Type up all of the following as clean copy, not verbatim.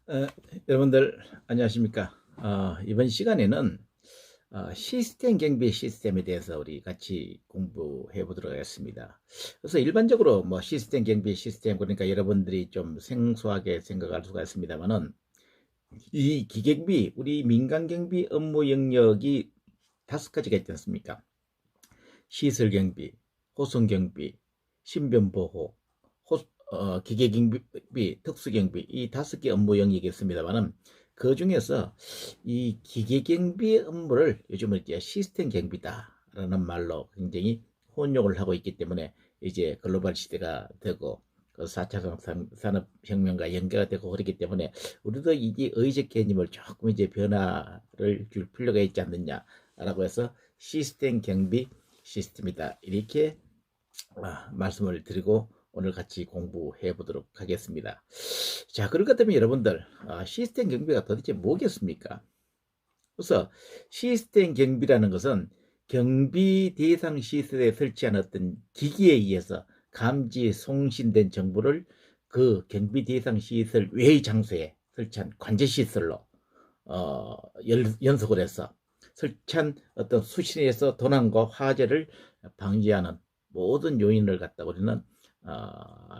어, 여러분들 안녕하십니까? 이번 시간에는 시스템 경비 시스템에 대해서 우리 같이 공부해 보도록 하겠습니다. 그래서 일반적으로 뭐 시스템 경비 시스템, 그러니까 여러분들이 좀 생소하게 생각할 수가 있습니다만은, 이 기경비, 우리 민간 경비 업무 영역이 다섯 가지가 있지 않습니까? 시설 경비, 호송 경비, 신변 보호, 기계 경비, 특수 경비, 이 다섯 개 업무 영역이 있습니다만은, 그 중에서 이 기계 경비 업무를 요즘은 이제 시스템 경비다라는 말로 굉장히 혼용을 하고 있기 때문에, 이제 글로벌 시대가 되고 그 4차 산업혁명과 연계가 되고 그렇기 때문에, 우리도 이게 의적 개념을 조금 이제 변화를 줄 필요가 있지 않느냐라고 해서 시스템 경비 시스템이다, 이렇게 말씀을 드리고 오늘 같이 공부해 보도록 하겠습니다. 자, 그럴 것 같으면 여러분들, 시스템 경비가 도대체 뭐겠습니까? 그래서 시스템 경비라는 것은 경비 대상 시설에 설치한 어떤 기기에 의해서 감지 송신된 정보를 그 경비 대상 시설 외의 장소에 설치한 관제 시설로 연속을 해서 설치한 어떤 수신에서 도난과 화재를 방지하는 모든 요인을 갖다 우리는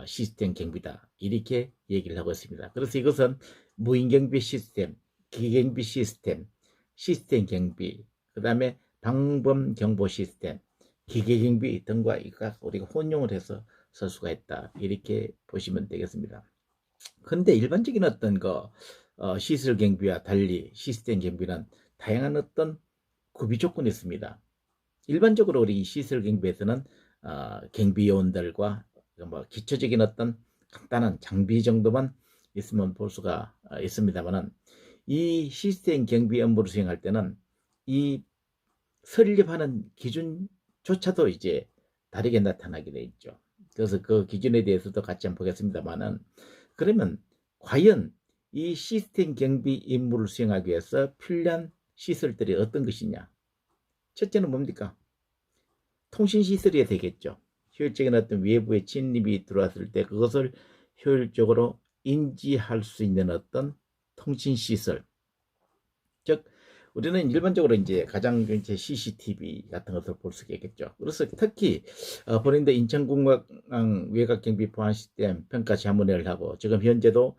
시스템 경비다, 이렇게 얘기를 하고 있습니다. 그래서 이것은 무인 경비 시스템, 기경비 시스템, 시스템 경비, 그 다음에 방범 경보 시스템, 기계 경비 등과 우리가 혼용을 해서 쓸 수가 있다, 이렇게 보시면 되겠습니다. 그런데 일반적인 어떤 시설 경비와 달리 시스템 경비는 다양한 어떤 구비 조건이 있습니다. 일반적으로 우리 시설 경비에서는 경비 요원들과 뭐 기초적인 어떤 간단한 장비 정도만 있으면 볼 수가 있습니다만은, 이 시스템 경비 업무를 수행할 때는 이 설립하는 기준조차도 이제 다르게 나타나게 돼 있죠. 그래서 그 기준에 대해서도 같이 한번 보겠습니다만은, 그러면 과연 이 시스템 경비 임무를 수행하기 위해서 필요한 시설들이 어떤 것이냐? 첫째는 뭡니까? 통신 시설이 되겠죠. 효율적인 어떤 외부의 진입이 들어왔을 때 그것을 효율적으로 인지할 수 있는 어떤 통신 시설. 즉, 우리는 일반적으로 이제 가장 이제 CCTV 같은 것을 볼 수 있겠죠. 그래서 특히 본인들 인천공항 외곽경비 보안 시스템 평가 자문회를 하고, 지금 현재도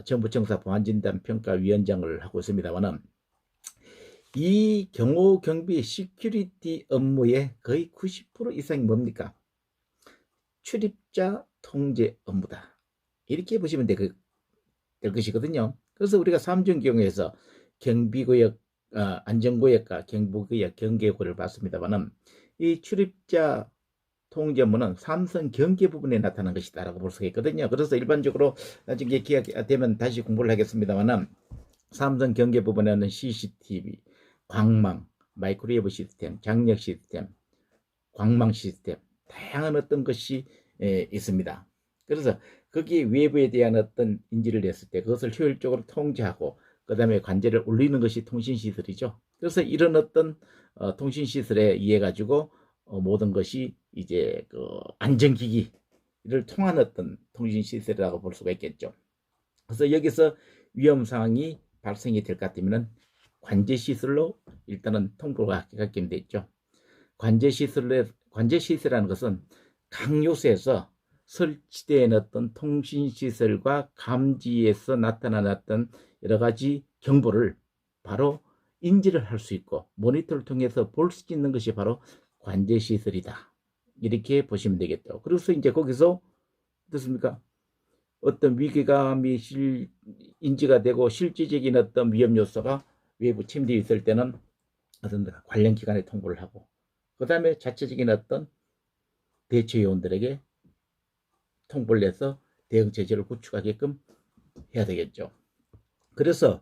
정부청사 보안진단 평가위원장을 하고 있습니다만은, 이 경호 경비 시큐리티 업무의 거의 90% 이상이 뭡니까? 출입자 통제 업무다, 이렇게 보시면 될 것이거든요. 그래서 우리가 삼중 경우에서 경비구역, 안전구역과 경보구역, 경계구를 봤습니다만은, 이 출입자 통제 업무는 삼성 경계 부분에 나타난 것이다라고 볼 수가 있거든요. 그래서 일반적으로 나중에 기회되면 다시 공부를 하겠습니다만은, 삼성 경계 부분에는 CCTV, 광망, 마이크로웨이브 시스템, 장력 시스템, 광망 시스템, 다양한 어떤 것이 있습니다. 그래서 거기 외부에 대한 어떤 인지를 냈을 때 그것을 효율적으로 통제하고, 그 다음에 관제를 올리는 것이 통신시설이죠. 그래서 이런 어떤 통신시설에 의해 가지고 모든 것이 이제 그 안전기기를 통한 어떤 통신시설이라고 볼 수가 있겠죠. 그래서 여기서 위험 상황이 발생이 될 것 같으면 관제 시설로 일단은 통보가 하게 돼 있죠. 관제 시설이라는 것은 각 요소에서 설치된 어떤 통신 시설과 감지에서 나타나는 여러 가지 정보를 바로 인지를 할 수 있고 모니터를 통해서 볼 수 있는 것이 바로 관제 시설이다, 이렇게 보시면 되겠죠. 그래서 이제 거기서 어떻습니까? 어떤 위기감이 인지가 되고 실질적인 어떤 위험 요소가 외부 침입이 있을 때는 어떤 관련 기관에 통보를 하고, 그 다음에 자체적인 어떤 대처 요원들에게 통보를 해서 대응 체제를 구축하게끔 해야 되겠죠. 그래서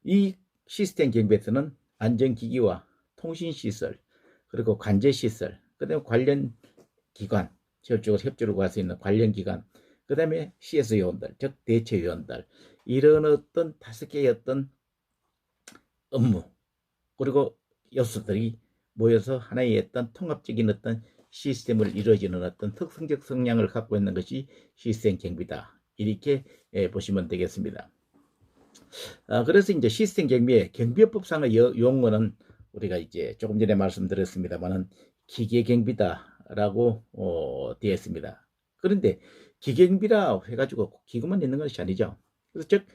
이 시스템 경비에서는 안전기기와 통신시설, 그리고 관제시설, 그 다음에 관련 기관, 지역적으로 협조를 구할 수 있는 관련 기관, 그 다음에 CS 요원들, 즉 대체 요원들, 이런 어떤 다섯 개의 어떤 업무, 그리고 요소들이 모여서 하나의 어떤 통합적인 어떤 시스템을 이루어지는 어떤 특성적 성향을 갖고 있는 것이 시스템 경비다, 이렇게 보시면 되겠습니다. 그래서 이제 시스템 경비의 경비법상의 용어는 우리가 이제 조금 전에 말씀드렸습니다만은 기계 경비다라고 되어 있습니다. 그런데 기계경비라 해가지고 기구만 있는 것이 아니죠. 그래서 즉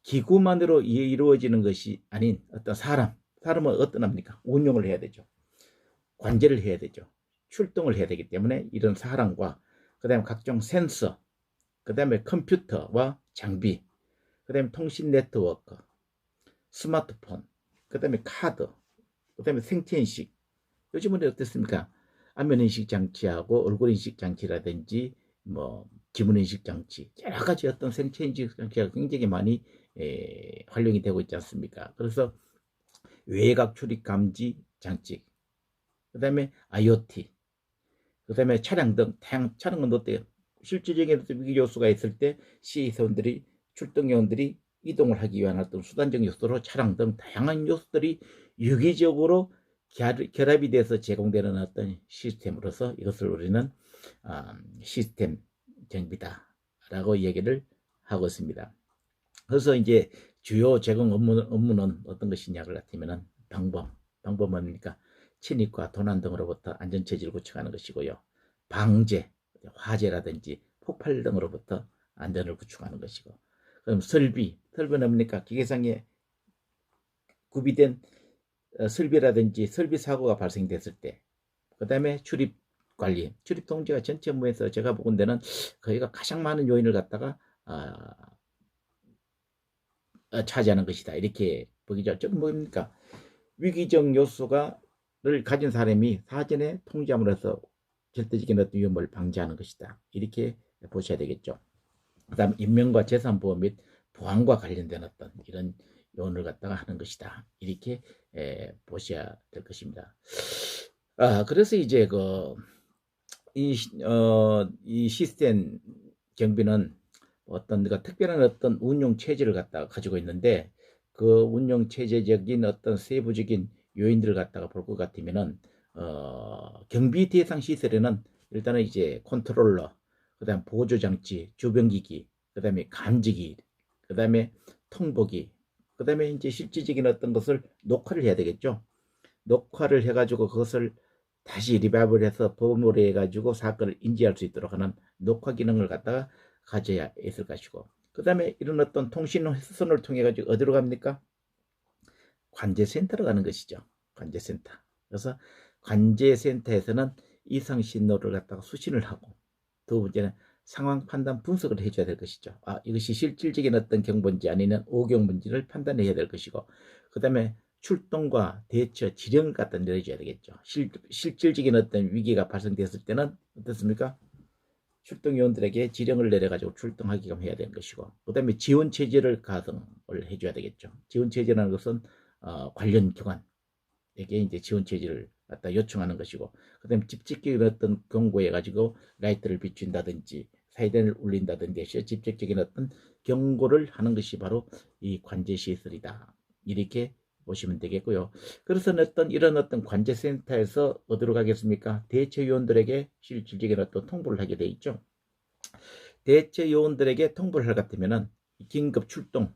기구만으로 이루어지는 것이 아닌 어떤 사람은 어떤 합니까? 운영을 해야 되죠. 관제를 해야 되죠. 출동을 해야 되기 때문에 이런 사람과 그다음에 각종 센서, 그다음에 컴퓨터와 장비, 그다음에 통신 네트워크, 스마트폰, 그다음에 카드, 그다음에 생체인식. 요즘은 어떻습니까? 안면인식 장치하고 얼굴인식 장치라든지 뭐 지문인식 장치, 여러 가지 어떤 생체인식 장치가 굉장히 많이 활용이 되고 있지 않습니까? 그래서 외곽 출입 감지 장치, 그다음에 IoT, 그다음에 차량 등 다양한 차량은 어때요? 실질적인 위기 요소가 있을 때 시의사원들이 출동 요원들이 이동을 하기 위한 어떤 수단적 요소로 차량 등 다양한 요소들이 유기적으로 결합이 돼서 제공되는 어떤 시스템으로서 이것을 우리는 시스템 정비다라고 얘기를 하고 있습니다. 그래서 이제 주요 제공 업무는 어떤 것이냐를 같으면은 방법은 뭡니까? 침입과 도난 등으로부터 안전체제를 구축하는 것이고요. 방제, 화재라든지 폭발 등으로부터 안전을 구축하는 것이고, 그럼 설비는 뭡니까? 기계상에 구비된 설비라든지 설비 사고가 발생됐을 때, 그 다음에 출입 관리, 출입 통제가 전체 업무에서 제가 보건 데는 거기가 가장 많은 요인을 갖다가 차지하는 것이다. 이렇게 보기죠. 즉 뭡니까? 위기적 요소가를 가진 사람이 사전에 통제함으로써 절대적인 어떤 위험을 방지하는 것이다. 이렇게 보셔야 되겠죠. 그다음 인명과 재산 보호 및 보안과 관련된 어떤 이런 요원을 갖다가 하는 것이다. 이렇게 보셔야 될 것입니다. 그래서 이제 이 시스템 경비는 어떤 특별한 어떤 운용 체제를 갖다가 가지고 있는데 그 운용 체제적인 어떤 세부적인 요인들을 갖다가 볼 것 같으면은 경비 대상 시설에는 일단은 이제 컨트롤러, 그다음 보조 장치, 주변기기, 그다음에 감지기, 그다음에 통보기, 그다음에 이제 실질적인 어떤 것을 녹화를 해야 되겠죠. 녹화를 해가지고 그것을 다시 리바이벌 해서 버무려 해가지고 사건을 인지할 수 있도록 하는 녹화 기능을 갖다가 가져야 있을 것이고, 그 다음에 이런 어떤 통신선을 통해 가지고 어디로 갑니까? 관제센터로 가는 것이죠. 관제센터. 그래서 관제센터에서는 이상 신호를 갖다가 수신을 하고, 두 번째는 상황 판단 분석을 해줘야 될 것이죠. 이것이 실질적인 어떤 경보인지 아니면 오경보인지를 판단해야 될 것이고, 그 다음에 출동과 대처 지령을 갖다 내려줘야 되겠죠. 실질적인 어떤 위기가 발생됐을 때는 어떻습니까? 출동 요원들에게 지령을 내려가지고 출동하게끔 해야 되는 것이고, 그 다음에 지원 체제를 가동을 해줘야 되겠죠. 지원 체제라는 것은 관련 기관에게 이제 지원 체제를 갖다 요청하는 것이고, 그 다음에 직접적인 어떤 경고해 가지고 라이트를 비춘다든지 사이렌을 울린다든지 직접적인 어떤 경고를 하는 것이 바로 이 관제 시설이다. 이렇게 보시면 되겠고요. 그래서 이런 어떤 관제센터에서 어디로 가겠습니까? 대체 요원들에게 실질적인 어떤 통보를 하게 돼 있죠. 대체 요원들에게 통보를 할 것 같으면은 긴급 출동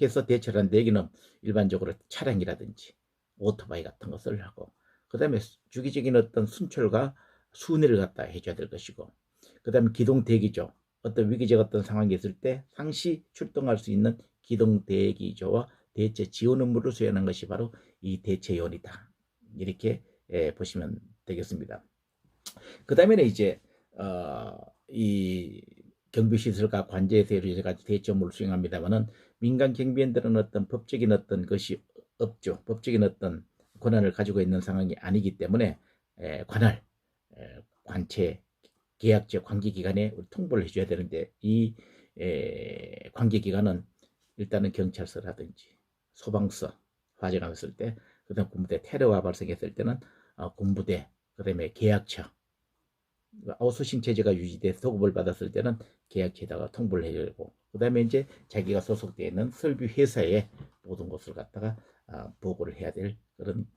해서 대처를 하는데, 여기는 일반적으로 차량이라든지 오토바이 같은 것을 하고, 그 다음에 주기적인 어떤 순찰과 순회를 갖다 해줘야 될 것이고, 그 다음에 기동 대기조, 어떤 위기적 어떤 상황이 있을 때 상시 출동할 수 있는 기동 대기조와 대체 지원 업무를 수행하는 것이 바로 이 대체 요원이다. 이렇게 보시면 되겠습니다. 그 다음에는 이제 이 경비시설과 관제에서 여러 가지 대체 업무를 수행합니다만은, 민간 경비원들은 어떤 법적인 어떤 것이 없죠. 법적인 어떤 권한을 가지고 있는 상황이 아니기 때문에 관할, 관체, 계약적 관계기관에 통보를 해줘야 되는데, 이 관계기관은 일단은 경찰서라든지 소방서, 화재가 났을 때, 그 다음 군부대, 테러가 발생했을 때는 군부대, 그 다음에 계약처, 아웃소싱 체제가 유지돼서 소급을 받았을 때는 계약처에다가 통보를 해야 되고, 그 다음에 이제 자기가 소속되어 있는 설비 회사에 모든 것을 갖다가 보고를 해야 될 그런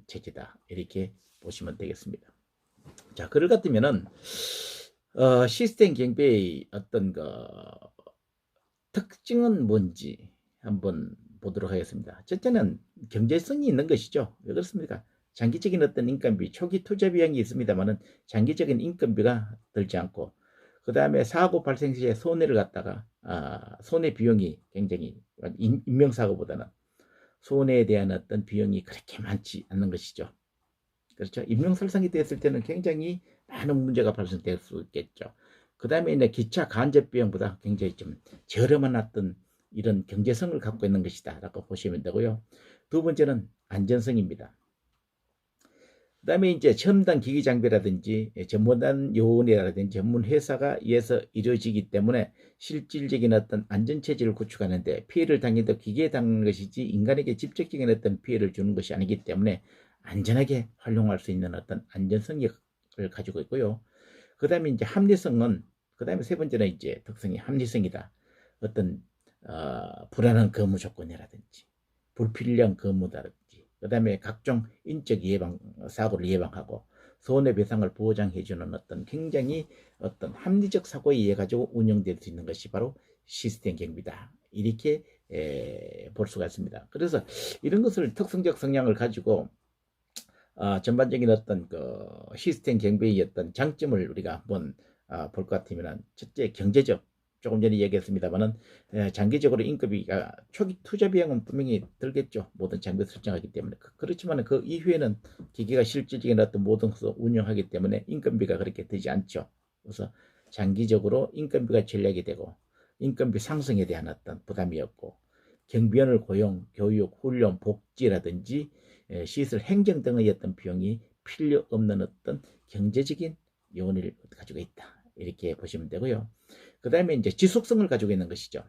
체제다. 이렇게 보시면 되겠습니다. 자, 그럴 같으면은 시스템 경비의 어떤 특징은 뭔지 한번 보도록 하겠습니다. 첫째는 경제성이 있는 것이죠. 왜 그렇습니까? 장기적인 어떤 인건비, 초기 투자 비용이 있습니다만은 장기적인 인건비가 들지 않고, 그 다음에 사고 발생 시에 손해를 갖다가 손해 비용이 굉장히 인명사고보다는 손해에 대한 어떤 비용이 그렇게 많지 않는 것이죠. 그렇죠. 인명살상이 됐을 때는 굉장히 많은 문제가 발생될 수 있겠죠. 그 다음에 이제 기차 간접 비용보다 굉장히 좀 저렴한 어떤 이런 경제성을 갖고 있는 것이다 라고 보시면 되고요. 두 번째는 안전성입니다. 그 다음에 이제 첨단 기기 장비라든지 전문단 요원이라든지 전문 회사가 의해서 이루어지기 때문에 실질적인 어떤 안전체제를 구축하는데 피해를 당해도 기계에 당하는 것이지 인간에게 직접적인 어떤 피해를 주는 것이 아니기 때문에 안전하게 활용할 수 있는 어떤 안전성을 가지고 있고요. 그 다음에 이제 합리성은, 그 다음에 세 번째는 이제 특성이 합리성이다. 어떤 불안한 근무 조건이라든지 불필요한 근무다든지, 그 다음에 각종 인적 예방 사고를 예방하고 손해배상을 보장해주는 어떤 굉장히 어떤 합리적 사고에 의해 가지고 운영될 수 있는 것이 바로 시스템 경비다, 이렇게 볼 수가 있습니다. 그래서 이런 것을 특성적 성향을 가지고 전반적인 어떤 그 시스템 경비의 어떤 장점을 우리가 한번 볼 것 같으면, 첫째 경제적, 조금 전에 얘기했습니다만은 장기적으로 인건비가 초기 투자 비용은 분명히 들겠죠. 모든 장비 설정하기 때문에. 그렇지만 그 이후에는 기계가 실질적인 어떤 모든 것을 운영하기 때문에 인건비가 그렇게 되지 않죠. 그래서 장기적으로 인건비가 전략이 되고 인건비 상승에 대한 어떤 부담이 없고, 경비원을 고용, 교육, 훈련, 복지라든지 시설 행정 등의 어떤 비용이 필요 없는 어떤 경제적인 요인을 가지고 있다, 이렇게 보시면 되고요. 그 다음에 이제 지속성을 가지고 있는 것이죠.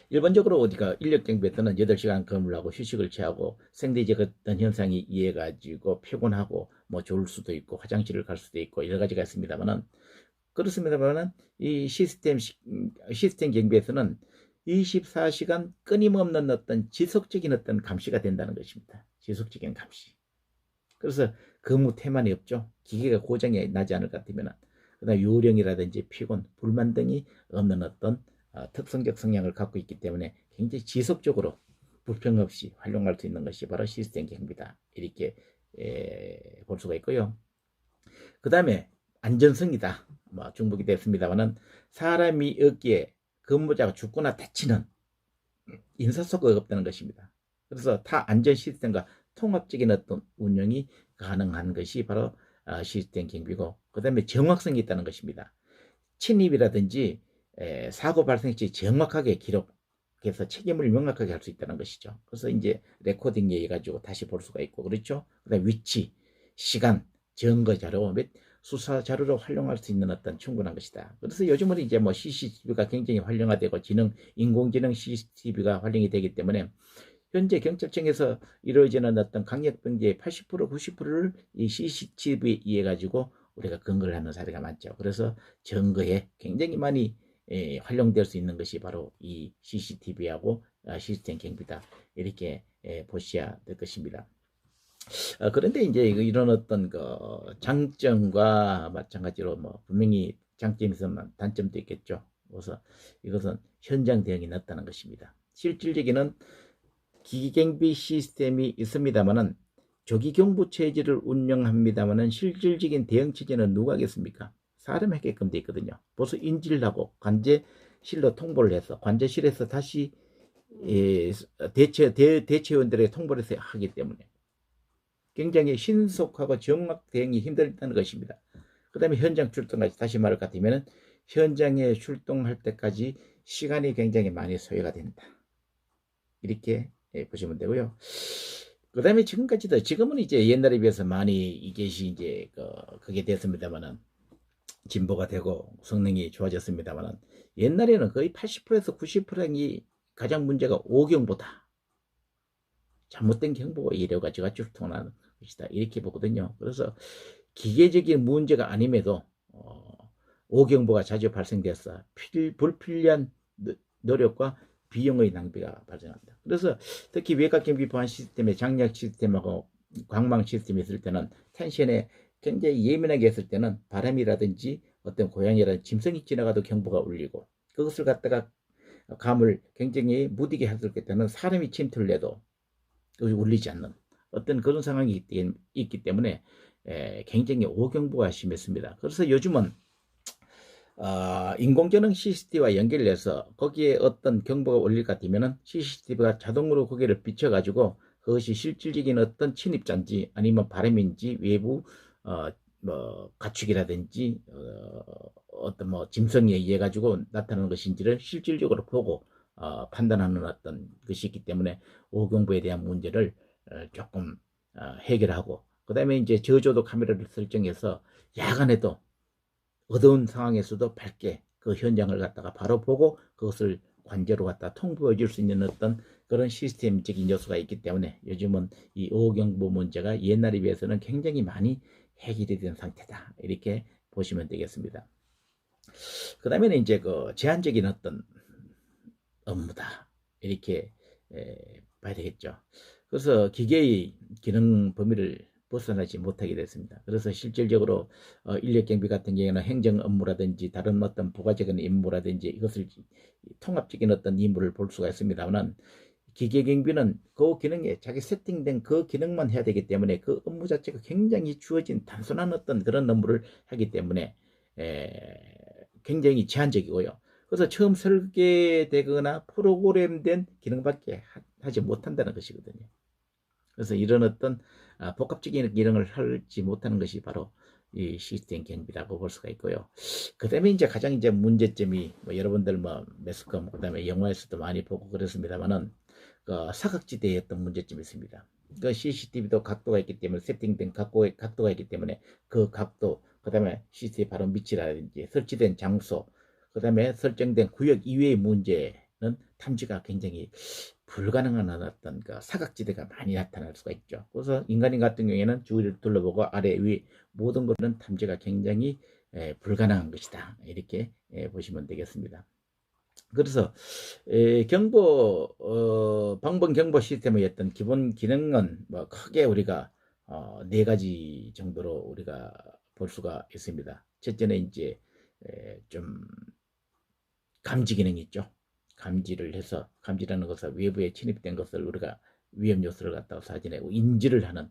일반적으로 우리가 인력 경비에 때는 8시간 근무를 하고 휴식을 취하고 생리적 어떤 현상이 이해 가지고 피곤하고 뭐 졸을 수도 있고 화장실을 갈 수도 있고 여러 가지가 있습니다만은, 그렇습니다만은 이 시스템 경비에서는 24시간 끊임없는 어떤 지속적인 어떤 감시가 된다는 것입니다. 지속적인 감시. 그래서 근무 태만이 없죠. 기계가 고장이 나지 않을 것 같으면, 그다음 요령이라든지 피곤, 불만 등이 없는 어떤 특성적 성향을 갖고 있기 때문에 굉장히 지속적으로 불평 없이 활용할 수 있는 것이 바로 시스템 경비다, 이렇게 볼 수가 있고요. 그 다음에 안전성이다. 뭐 중복이 됐습니다만은, 사람이 없기에 근무자가 죽거나 다치는 인사사고가 없다는 것입니다. 그래서 타 안전 시스템과 통합적인 어떤 운영이 가능한 것이 바로 시스템 경비고, 그 다음에 정확성이 있다는 것입니다. 침입이라든지 사고 발생 시 정확하게 기록해서 책임을 명확하게 할 수 있다는 것이죠. 그래서 이제 레코딩에 의해 가지고 다시 볼 수가 있고, 그렇죠. 그 다음에 위치, 시간, 증거 자료 및 수사 자료로 활용할 수 있는 어떤 충분한 것이다. 그래서 요즘은 이제 뭐 CCTV가 굉장히 활용화되고 인공지능 CCTV가 활용이 되기 때문에 현재 경찰청에서 이루어지는 어떤 강력범죄의 80% 90%를 이 CCTV에 의해 가지고 우리가 근거를 하는 사례가 많죠. 그래서 증거에 굉장히 많이 활용될 수 있는 것이 바로 이 CCTV하고 시스템 경비다, 이렇게 보셔야 될 것입니다. 그런데 이제 이런 어떤 그 장점과 마찬가지로 뭐 분명히 장점이 있으면 단점도 있겠죠. 그래서 이것은 현장 대응이 낮다는 것입니다. 실질적인 기경비 시스템이 있습니다만은 조기 경보 체제를 운영합니다만은 실질적인 대응 체제는 누가 하겠습니까? 사람이 하게끔 돼 있거든요. 벌써 인지를 하고 관제실로 통보를 해서 관제실에서 다시 대체원들에게 통보를 해서 하기 때문에 굉장히 신속하고 정확 대응이 힘들다는 것입니다. 그 다음에 현장 출동까지, 다시 말할 것 같으면 현장에 출동할 때까지 시간이 굉장히 많이 소요가 된다, 이렇게 보시면 되고요. 그 다음에 지금은 이제 옛날에 비해서 많이 이것이 이제 그게 됐습니다만은, 진보가 되고 성능이 좋아졌습니다만은, 옛날에는 거의 80%에서 90%이 가장 문제가 오경보다 잘못된 경보가 이래가지고 출동하는 것이다, 이렇게 보거든요. 그래서 기계적인 문제가 아님에도 오경보가 자주 발생돼서 불필요한 노력과 비용의 낭비가 발생합니다. 그래서 특히 외곽 경비 보안 시스템의 장력 시스템하고 광망 시스템이 있을 때는 텐션에 굉장히 예민하게 했을 때는 바람이라든지 어떤 고양이라든지 짐승이 지나가도 경보가 울리고, 그것을 갖다가 감을 굉장히 무디게 했을 때는 사람이 침투를 해도 울리지 않는 어떤 그런 상황이 있기 때문에 굉장히 오경보가 심했습니다. 그래서 요즘은 인공지능 CCTV와 연결해서 거기에 어떤 경보가 울릴 것 같으면 CCTV가 자동으로 고개를 비춰가지고 그것이 실질적인 어떤 침입자인지 아니면 바람인지 외부 뭐 가축이라든지 어떤 뭐 짐승에 의해 가지고 나타나는 것인지를 실질적으로 보고 판단하는 어떤 것이 있기 때문에 오경보에 대한 문제를 조금 해결하고, 그 다음에 이제 저조도 카메라를 설정해서 야간에도 어두운 상황에서도 밝게 그 현장을 갖다가 바로 보고 그것을 관제로 갖다 통보해 줄 수 있는 어떤 그런 시스템적인 요소가 있기 때문에 요즘은 이 오경보 문제가 옛날에 비해서는 굉장히 많이 해결이 된 상태다, 이렇게 보시면 되겠습니다. 그 다음에는 이제 그 제한적인 어떤 업무다, 이렇게 봐야 되겠죠. 그래서 기계의 기능 범위를 벗어나지 못하게 됐습니다. 그래서 실질적으로 인력경비 같은 경우에는 행정 업무라든지 다른 어떤 부가적인 임무라든지 이것을 통합적인 어떤 임무를 볼 수가 있습니다만, 기계경비는 그 기능에 자기 세팅된 그 기능만 해야 되기 때문에 그 업무 자체가 굉장히 주어진 단순한 어떤 그런 업무를 하기 때문에 굉장히 제한적이고요. 그래서 처음 설계되거나 프로그램된 기능밖에 하지 못한다는 것이거든요. 그래서 이런 어떤 복합적인 기능을 하지 못하는 것이 바로 이 시스템 경비라고 볼 수가 있고요. 그 다음에 이제 가장 이제 문제점이 뭐 여러분들 뭐 매스컴 그 다음에 영화에서도 많이 보고 그렇습니다만은 그 사각지대의 어떤 문제점이 있습니다. 그 CCTV도 각도가 있기 때문에 세팅된 각도가 있기 때문에 그 각도, 그 다음에 CCTV 바로 밑이라든지 설치된 장소, 그 다음에 설정된 구역 이외의 문제는 탐지가 굉장히 불가능한 어떤 그 사각지대가 많이 나타날 수가 있죠. 그래서 인간인 같은 경우에는 주위를 둘러보고 아래 위 모든 것은 탐지가 굉장히 불가능한 것이다, 이렇게 보시면 되겠습니다. 그래서 방범 경보 시스템의 어떤 기본 기능은 뭐 크게 우리가 네 가지 정도로 우리가 볼 수가 있습니다. 첫째는 이제 좀 감지 기능이 있죠. 감지를 해서, 감지라는 것은 외부에 침입된 것을 우리가 위험 요소를 갖다가 사진하고 인지를 하는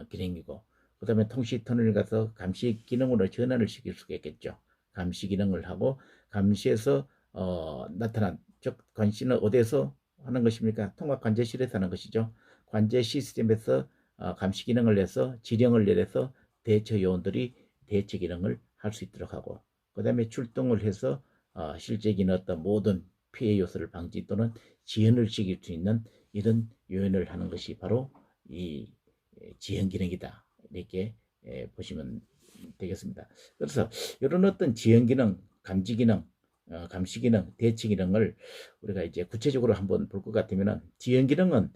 기능이고, 그 다음에 통시 터널을 가서 감시 기능으로 전환을 시킬 수가 있겠죠. 감시 기능을 하고, 감시에서 나타난, 즉 관시는 어디에서 하는 것입니까? 통합 관제실에서 하는 것이죠. 관제 시스템에서 감시 기능을 내서 지령을 내려서 대처 요원들이 대처 기능을 할 수 있도록 하고, 그 다음에 출동을 해서 실적인 어떤 모든 피해 요소를 방지 또는 지연을 시킬 수 있는 이런 요인을 하는 것이 바로 이 지연 기능이다, 이렇게 보시면 되겠습니다. 그래서 이런 어떤 지연 기능, 감지 기능, 감시 기능, 대치 기능을 우리가 이제 구체적으로 한번 볼 것 같으면, 지연 기능은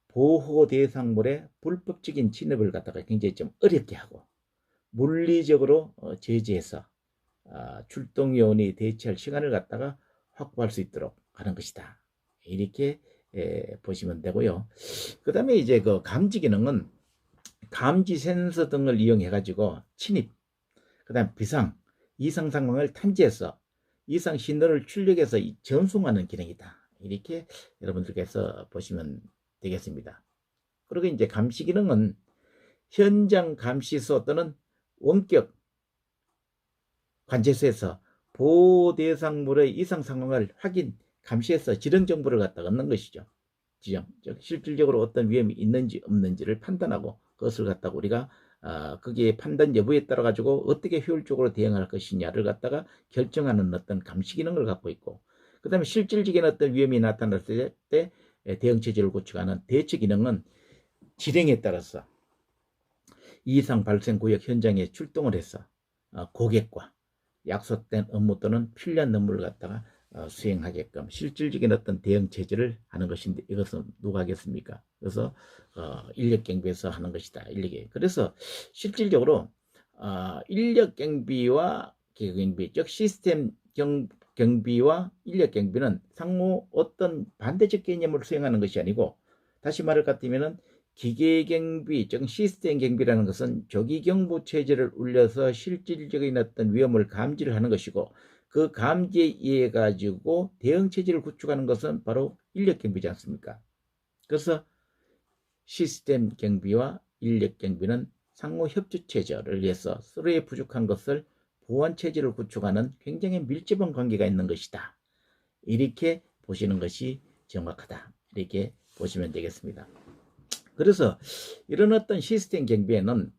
보호 대상물의 불법적인 침입을 갖다가 굉장히 좀 어렵게 하고 물리적으로 제재해서 출동 요원이 대처할 시간을 갖다가 확보할 수 있도록 하는 것이다, 이렇게 보시면 되고요. 그 다음에 이제 그 감지 기능은 감지 센서 등을 이용해 가지고 침입, 그 다음 비상, 이상 상황을 탐지해서 이상 신호를 출력해서 전송하는 기능이다, 이렇게 여러분들께서 보시면 되겠습니다. 그리고 이제 감시 기능은 현장 감시소 또는 원격 관제소에서 보호 대상물의 이상 상황을 확인, 감시해서 지령 정보를 갖다 얻는 것이죠. 지령, 즉 실질적으로 어떤 위험이 있는지 없는지를 판단하고 그것을 갖다가 우리가 거기에 판단 여부에 따라 가지고 어떻게 효율적으로 대응할 것이냐를 갖다가 결정하는 어떤 감시 기능을 갖고 있고, 그 다음에 실질적인 어떤 위험이 나타났을 때 대응 체제를 구축하는 대처 기능은 지령에 따라서 이상 발생 구역 현장에 출동을 해서 고객과 약속된 업무 또는 필요한 업무를 갖다가 수행하게끔 실질적인 어떤 대응 체제를 하는 것인데, 이것은 누가 하겠습니까? 그래서 인력경비에서 하는 것이다, 인력이. 그래서 실질적으로 인력경비와 기계경비, 즉 시스템 경비와 인력경비는 상호 어떤 반대적 개념을 수행하는 것이 아니고, 다시 말할 것 같으면 기계경비, 즉 시스템 경비라는 것은 조기경보 체제를 울려서 실질적인 어떤 위험을 감지를 하는 것이고, 그 감지에 의해 가지고 대응 체제를 구축하는 것은 바로 인력 경비지 않습니까? 그래서 시스템 경비와 인력 경비는 상호 협조 체제를 위해서 서로의 부족한 것을 보완 체제를 구축하는 굉장히 밀접한 관계가 있는 것이다. 이렇게 보시는 것이 정확하다. 이렇게 보시면 되겠습니다. 그래서 이런 어떤 시스템 경비에는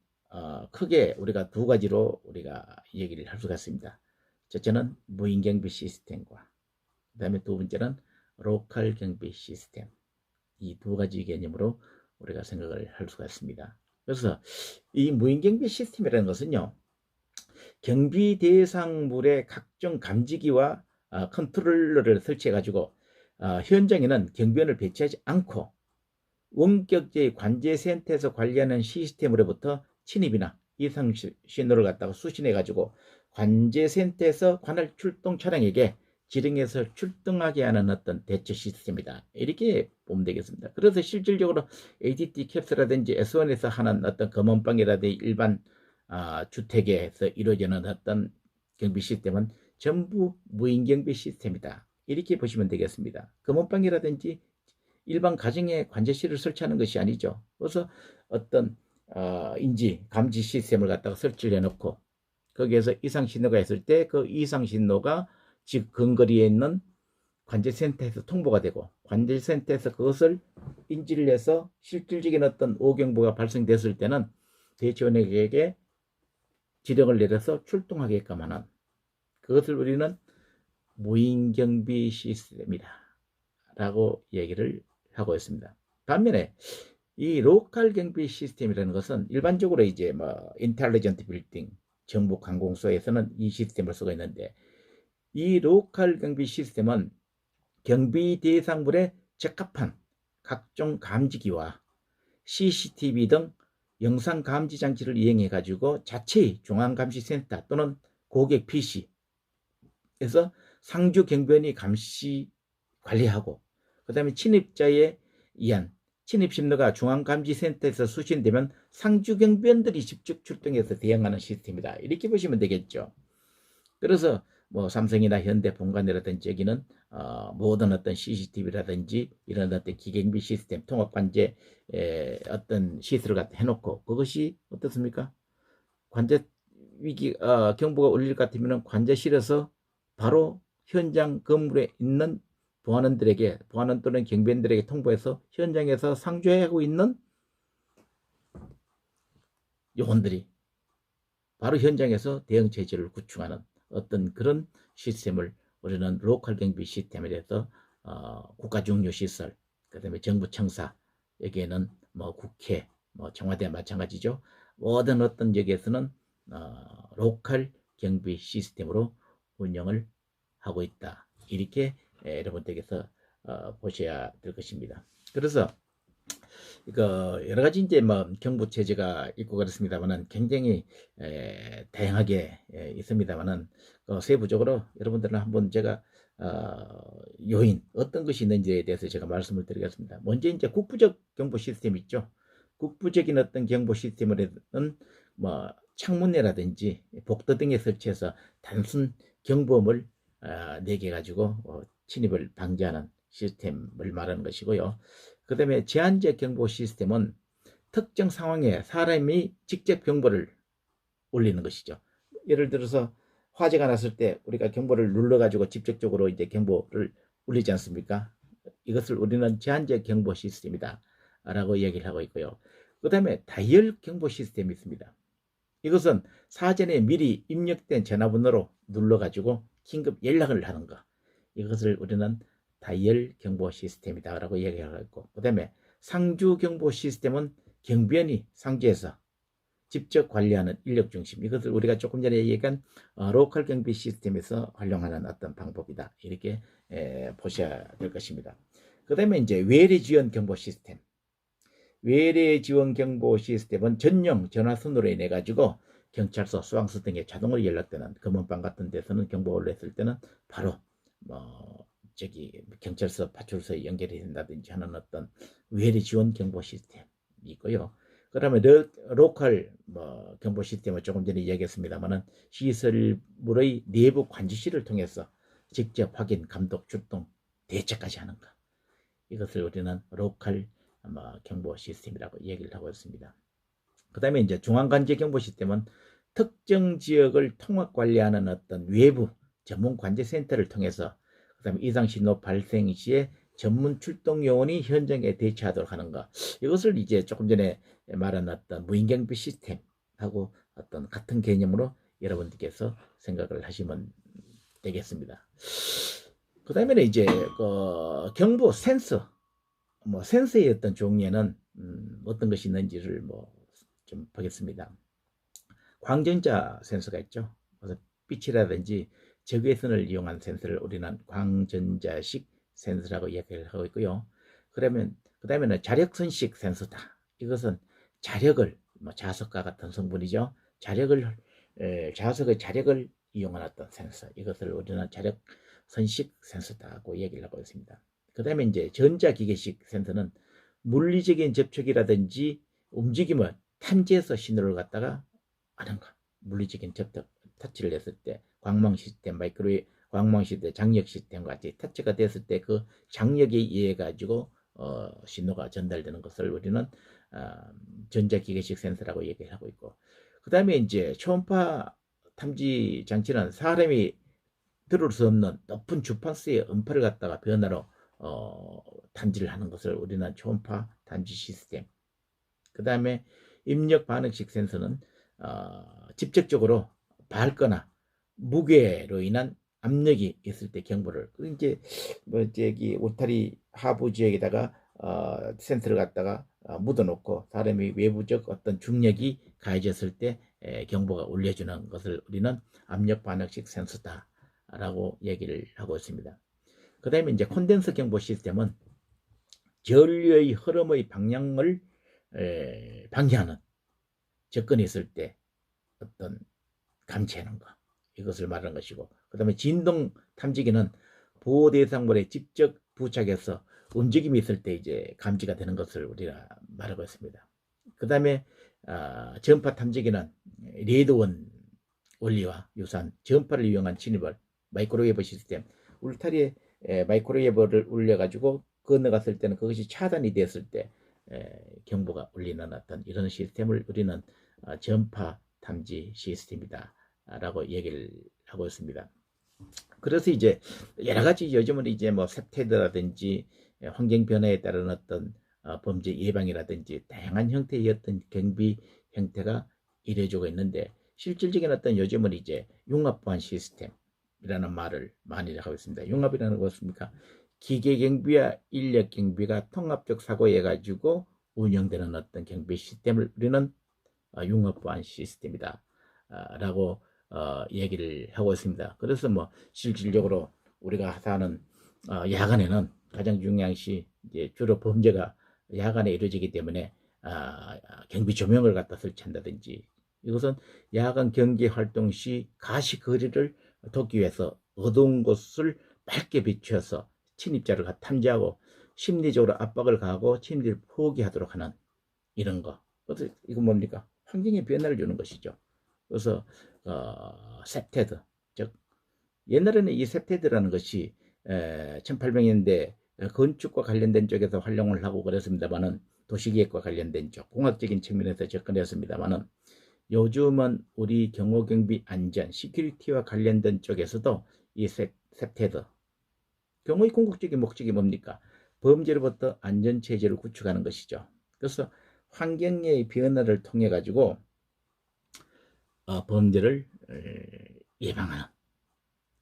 크게 우리가 두 가지로 우리가 얘기를 할 수가 있습니다. 첫째는 무인 경비 시스템과 그 다음에 두 번째는 로컬 경비 시스템. 이 두 가지 개념으로 우리가 생각을 할 수가 있습니다. 그래서 이 무인 경비 시스템이라는 것은요, 경비 대상물의 각종 감지기와 컨트롤러를 설치해 가지고 현장에는 경비원을 배치하지 않고 원격제의 관제센터에서 관리하는 시스템으로부터 침입이나 이상 신호를 갖다가 수신해 가지고 관제센터에서 관할 출동 차량에게 지령해서 출동하게 하는 어떤 대처 시스템이다. 이렇게 보면 되겠습니다. 그래서 실질적으로 ADT 캡스라든지 S1에서 하는 어떤 검은방이라든지 일반 주택에서 이루어지는 어떤 경비 시스템은 전부 무인 경비 시스템이다. 이렇게 보시면 되겠습니다. 검은방이라든지 일반 가정에 관제실을 설치하는 것이 아니죠. 그래서 어떤 인지 감지 시스템을 갖다가 설치를 해놓고 거기에서 이상 신호가 있을 때 그 이상 신호가 즉 근거리에 있는 관제센터에서 통보가 되고 관제센터에서 그것을 인지를 해서 실질적인 어떤 오경보가 발생됐을 때는 대지원에게 지령을 내려서 출동하게끔 하는 그것을 우리는 무인경비 시스템이다 라고 얘기를 하고 있습니다. 반면에 이 로컬 경비 시스템이라는 것은 일반적으로 이제 인텔리전트 빌딩 정부 관공서에서는 이 시스템을 쓰고 있는데 이 로컬 경비 시스템은 경비 대상물에 적합한 각종 감지기와 CCTV 등 영상 감지 장치를 이용해 가지고 자체의 중앙감시센터 또는 고객 PC에서 상주 경비원이 감시 관리하고 그 다음에 침입자에 의한 침입 신호가 중앙감지센터에서 수신되면 상주 경비원들이 직접 출동해서 대응하는 시스템이다. 이렇게 보시면 되겠죠. 그래서 삼성이나 현대 본관이라든지 여기는 모든 어떤 CCTV라든지 이런 어떤 기경비 시스템 통합관제 어떤 시스템을 갖다 해놓고 그것이 어떻습니까? 관제 위기 경보가 울릴 것 같으면 관제실에서 바로 현장 건물에 있는 보안원 또는 경비원들에게 통보해서 현장에서 상주하고 있는 요원들이 바로 현장에서 대응 체제를 구축하는 어떤 그런 시스템을 우리는 로컬 경비 시스템에 대해서 국가 중요 시설, 그 다음에 정부 청사, 여기에는 국회, 청와대 마찬가지죠. 모든 어떤 지역에서는 로컬 경비 시스템으로 운영을 하고 있다. 이렇게 여러분들께서 보셔야 될 것입니다. 그래서 여러 가지 이제 경보 체제가 있고 그렇습니다만은 굉장히 다양하게 있습니다만은 세부적으로 여러분들은 한번 제가 요인 어떤 것이 있는지에 대해서 제가 말씀을 드리겠습니다. 먼저 이제 국부적 경보 시스템 있죠. 국부적인 어떤 경보 시스템은 창문이라든지 복도 등에 설치해서 단순 경보음을 내게 가지고 침입을 방지하는 시스템을 말하는 것이고요. 그 다음에 제한적 경보 시스템은 특정 상황에 사람이 직접 경보를 울리는 것이죠. 예를 들어서 화재가 났을 때 우리가 경보를 눌러가지고 직접적으로 이제 경보를 울리지 않습니까? 이것을 우리는 제한적 경보 시스템이다 라고 얘기를 하고 있고요. 그 다음에 다이얼 경보 시스템이 있습니다. 이것은 사전에 미리 입력된 전화번호로 눌러가지고 긴급 연락을 하는 것. 이것을 우리는 다이얼 경보 시스템이다 라고 얘기하고 있고, 그 다음에 상주 경보 시스템은 경비원이 상주에서 직접 관리하는 인력 중심, 이것을 우리가 조금 전에 얘기한 로컬 경비 시스템에서 활용하는 어떤 방법이다. 이렇게 보셔야 될 것입니다. 그 다음에 이제 외래 지원 경보 시스템. 외래 지원 경보 시스템은 전용 전화선으로 인해 가지고 경찰서, 소방서 등에 자동으로 연락되는 검은방 같은 데서는 경보가 올렸을 때는 바로 경찰서, 파출소에 연결이 된다든지 하는 어떤 외래 지원 경보 시스템이 있고요. 그다음에 로컬 뭐 경보 시스템을 조금 전에 이야기했습니다만은 시설물의 내부 관리실을 통해서 직접 확인, 감독, 출동, 대처까지 하는 것. 이것을 우리는 로컬 경보 시스템이라고 얘기를 하고 있습니다. 그다음에 이제 중앙관제 경보 시스템은 특정 지역을 통합 관리하는 어떤 외부 전문 관제 센터를 통해서 그다음에 이상 신호 발생 시에 전문 출동 요원이 현장에 대처하도록 하는 것. 이것을 이제 조금 전에 말한 어떤 무인경비 시스템하고 어떤 같은 개념으로 여러분들께서 생각을 하시면 되겠습니다. 그 다음에는 이제 경보 센서, 뭐 센서의 어떤 종류에는 어떤 것이 있는지를 뭐 좀 보겠습니다. 광전자 센서가 있죠. 그래서 빛이라든지 적외선을 이용한 센서를 우리는 광전자식 센서라고 이야기를 하고 있고요. 그러면 그 다음에는 자력선식 센서다. 이것은 자력을 자석과 같은 성분이죠. 자석의 자력을 이용한 어떤 센서. 이것을 우리는 자력선식 센서다고 얘기를 하고 있습니다. 그 다음에 이제 전자기계식 센서는 물리적인 접촉이라든지 움직임을 탐지해서 신호를 갖다가 하는 것. 물리적인 접촉, 터치를 했을 때 광망 시스템, 광망 시스템, 장력 시스템과 같이 터치가 됐을 때 그 장력에 의해 가지고 신호가 전달되는 것을 우리는 전자기계식 센서라고 얘기를 하고 있고, 그 다음에 이제 초음파 탐지 장치는 사람이 들을 수 없는 높은 주파수의 음파를 갖다가 변화로 탐지를 하는 것을 우리는 초음파 탐지 시스템. 그 다음에 입력 반응식 센서는 직접적으로 밝거나 무게로 인한 압력이 있을 때 경보를, 이제 뭐 저기 울타리 하부 지역에다가 센서를 갖다가 묻어놓고 사람이 외부적 어떤 중력이 가해졌을 때 경보가 울려주는 것을 우리는 압력 반응식 센서다라고 얘기를 하고 있습니다. 그 다음에 이제 콘덴서 경보 시스템은 전류의 흐름의 방향을 방해하는 접근이 있을 때 어떤 감지하는 것, 이것을 말하는 것이고, 그 다음에 진동 탐지기는 보호 대상물에 직접 부착해서 움직임이 있을 때 이제 감지가 되는 것을 우리가 말하고 있습니다. 그 다음에 전파 탐지기는 레드원 원리와 유사한 전파를 이용한 진입을 마이크로웨이브 시스템, 울타리에 마이크로웨이브를 울려가지고 건너갔을 때는 그것이 차단이 됐을 때 경보가 울리는 어떤 이런 시스템을 우리는 전파 탐지 시스템이다 라고 얘기를 하고 있습니다. 그래서 이제 여러 가지 요즘은 이제 뭐 septed라든지 환경 변화에 따른 어떤 범죄 예방이라든지 다양한 형태의 어떤 경비 형태가 이루어지고 있는데, 실질적인 어떤 요즘은 이제 융합보안 시스템이라는 말을 많이 하고 있습니다. 융합이라는 것입니까? 기계 경비와 인력 경비가 통합적 사고해 가지고 운영되는 어떤 경비 시스템을 우리는 융합보안 시스템이다 라고 얘기를 하고 있습니다. 그래서 뭐 실질적으로 우리가 사는 야간에는 가장 중요한 것이 이제 주로 범죄가 야간에 이루어지기 때문에 경비 조명을 갖다 설치한다든지, 이것은 야간 경계 활동 시 가시 거리를 돕기 위해서 어두운 곳을 밝게 비추어서 침입자를 탐지하고 심리적으로 압박을 가하고 침입을 포기하도록 하는 이런 거. 이거 뭡니까? 환경에 변화를 주는 것이죠. 그래서 셉테드, 즉 옛날에는 이 셉테드라는 것이 1800년대 건축과 관련된 쪽에서 활용을 하고 그랬습니다만은, 도시계획과 관련된 쪽, 공학적인 측면에서 접근했습니다만은, 요즘은 우리 경호경비 안전, 시큐리티와 관련된 쪽에서도 이 셉테드, 경호의 궁극적인 목적이 뭡니까? 범죄로부터 안전체제를 구축하는 것이죠. 그래서 환경의 변화를 통해 가지고 범죄를 예방하는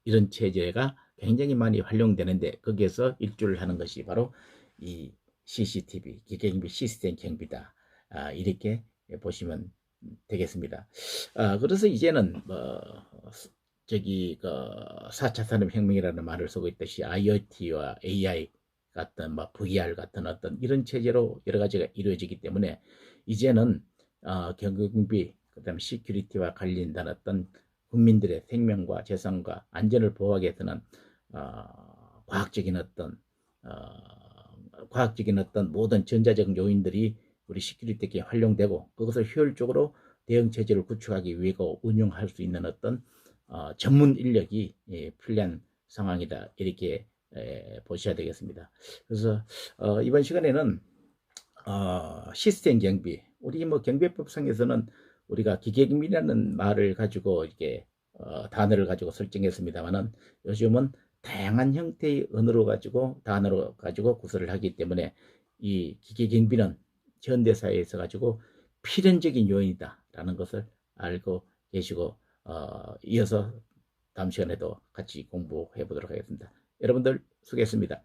이런 체제가 굉장히 많이 활용되는데, 거기에서 일조를 하는 것이 바로 이 CCTV, 기계경비 시스템 경비다. 이렇게 보시면 되겠습니다. 그래서 이제는 저기 4차 산업혁명이라는 말을 쓰고 있듯이 IoT와 AI 같은 VR 같은 어떤 이런 체제로 여러 가지가 이루어지기 때문에 이제는 경비, 그다음 시큐리티와 관련된 어떤 국민들의 생명과 재산과 안전을 보호하기 위해서는 과학적인 어떤 모든 전자적 요인들이 우리 시큐리티에 활용되고 그것을 효율적으로 대응 체제를 구축하기 위해 운용할 수 있는 어떤 전문 인력이 필요한 상황이다. 이렇게 보셔야 되겠습니다. 그래서 이번 시간에는 시스템 경비, 우리 뭐 경비법상에서는 우리가 기계경비라는 말을 가지고 이렇게 단어를 가지고 설정했습니다만은 요즘은 다양한 형태의 언어로 가지고 단어로 가지고 구설을 하기 때문에 이 기계경비는 현대사회에서 가지고 필연적인 요인이다라는 것을 알고 계시고 이어서 다음 시간에도 같이 공부해 보도록 하겠습니다. 여러분들 수고했습니다.